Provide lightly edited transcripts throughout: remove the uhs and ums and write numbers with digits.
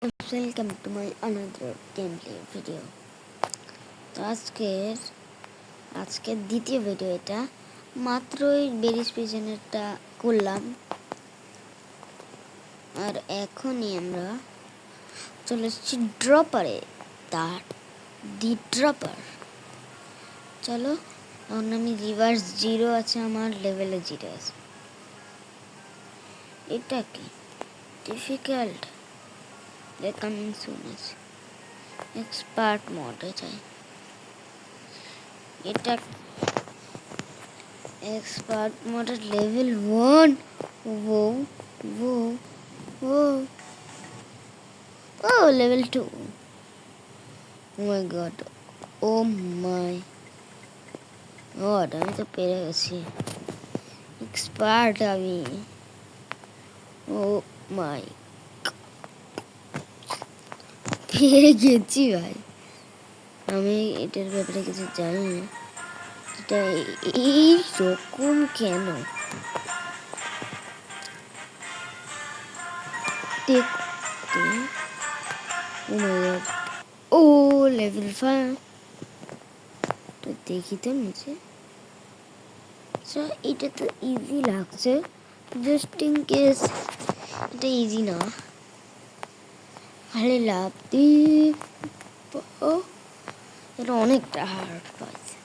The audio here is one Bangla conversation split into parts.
Welcome to my another gameplay video. তো আজকের দ্বিতীয় ভিডিও এটা মাত্রই বেরিস পিজনেরটা করলাম আর এখনই আমরা চলে এসেছি ড্রপারে দি ড্রপার। চলো এখন আমি রিভার্স 0 আছে, আমার লেভেলে 0 আছে। এটা কি ডিফিকাল্ট কামিং সুন আছে, এক্সপার্ট মোডে চাই। এটা এক্সপার্ট মোডের লেভেল 1। वो वो वो ও লেভেল 2। ও মাই গড, ও মাই গড, আমি তো পেরে গেছি, এক্সপার্ট আমি। ও মাই, পেরে গেছি ভাই। আমি এটার ব্যাপারে কিছু জানি না, এটা এইরকম কেন দেখতে। ও মাই গড, ও লেভেল 5। তো দেখি তো নিচে। আচ্ছা এটা তো ইজি লাগছে, জাস্ট ইন কেস এটা ইজি না, খালি লাভ দিয়ে এটা অনেকটা হার্ড পাইছে।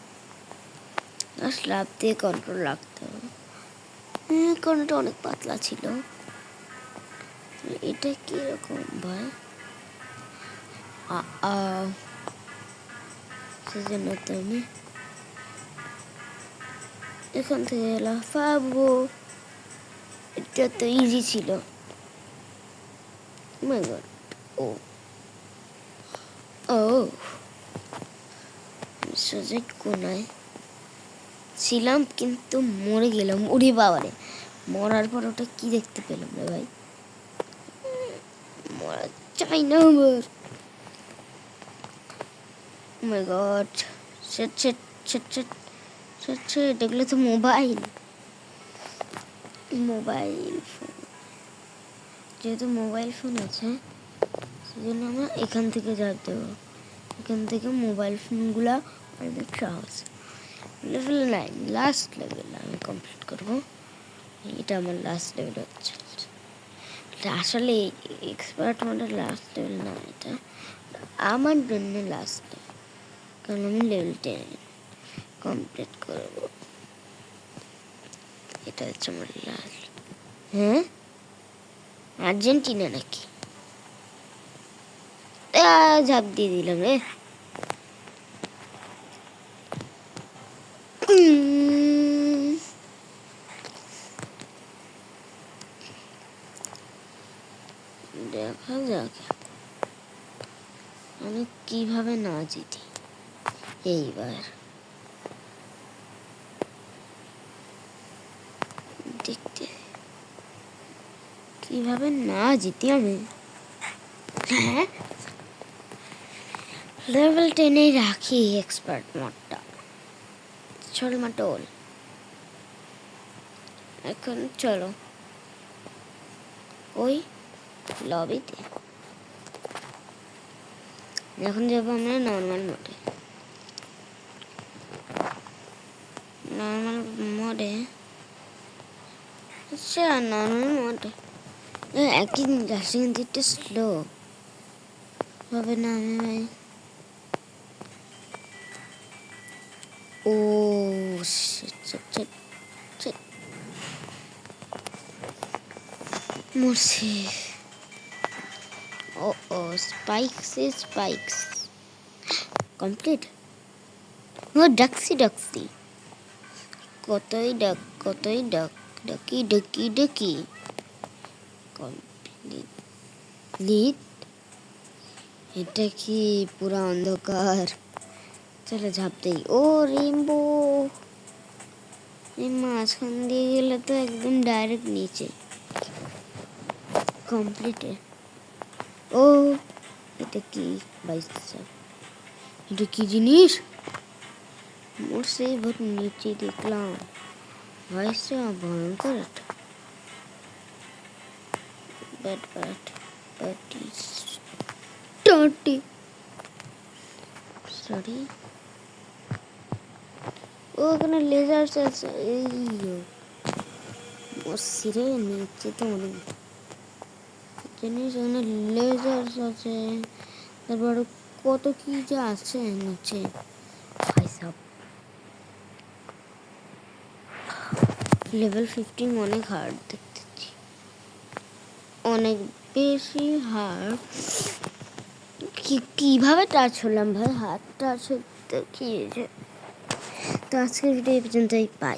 জাস্ট লাভ দিয়ে কন্ট্রোল রাখতে হবে, কারণ এটা অনেক পাতলা ছিল। এটা কিরকম ভাই? সেজন্য তো আমি এখান থেকে লাফাবো। এটা তো ইজি ছিল। মাই গড, ও ও সোজা কোনায় ছিলাম কিন্তু মরে গেলাম। ওরে বাবারে, মরার পর ওটা কি দেখতে পেলাম রে ভাই? মরা চাই না আমার। My god, set set set set set set, এগুলো তো মোবাইল ফোন। যেহেতু মোবাইল ফোন আছে সেজন্য আমরা এখান থেকে ঝাঁপ দেবো। এখান থেকে মোবাইল ফোনগুলা অনেক সহজ। লেভেল 9 লাস্ট লেভেল আমি কমপ্লিট করবো। এটা আমার লাস্ট লেভেল হচ্ছে। আসলে এক্সপার্ট মোডের লাস্ট লেভেল না, এটা আমার জন্য লাস্ট লেভেল, কারণ আমি লেভেল 10 কমপ্লিট করবো। এটা হচ্ছে আমার লাস্ট। হ্যাঁ, আর্জেন্টিনা নাকি? ঝাঁপ দিয়ে দিলাম রে। দেখা যাক আমি কিভাবে না জিতি এইবার। দেখতে কিভাবে না জিতি আমি। হ্যাঁ, লেভেল 10 রাখি এক্সপার্ট মোডটা। চল মাটোল, এখন চলো ওই লবিতে। এখন যাবো আমরা নর্মাল মোডে। আচ্ছা নর্মাল মোডে একই যাচ্ছে, কিন্তু একটু স্লো হবে না। আমি ভাই ও মরছি। ও স্পাইক্স কমপ্লিট। ও ডাকছি কতই ডাকি কমপ্লিট। এটা কি পুরা অন্ধকার? চলো ঝাঁপ দেই। ও রেইনবো, এই মাঝখান দিয়ে গেলে তো একদম ডাইরেক্ট নিচে। কমপ্লিটে। ও এটা কি বাইসা, এটা কি জিনিস? মোর সেই বহুত নিচে দেখলাম ভাইসা, ভয়ঙ্কর এটা। ব্যাট 40 সরি ওখানে লেজার আছে এই মসিরে নিচে তো অনেক জিনিস এখানে লেজার আছে তারপর কত কি যে আছে নিচে ভাই সব লেভেল 15 অনেক হার্ড দেখতেছি অনেক বেশি হার্ড কিভাবে টাচ হলাম ভাই হাত টাচ হতে কি তো আজকের ভিডিও এই পর্যন্তই পাই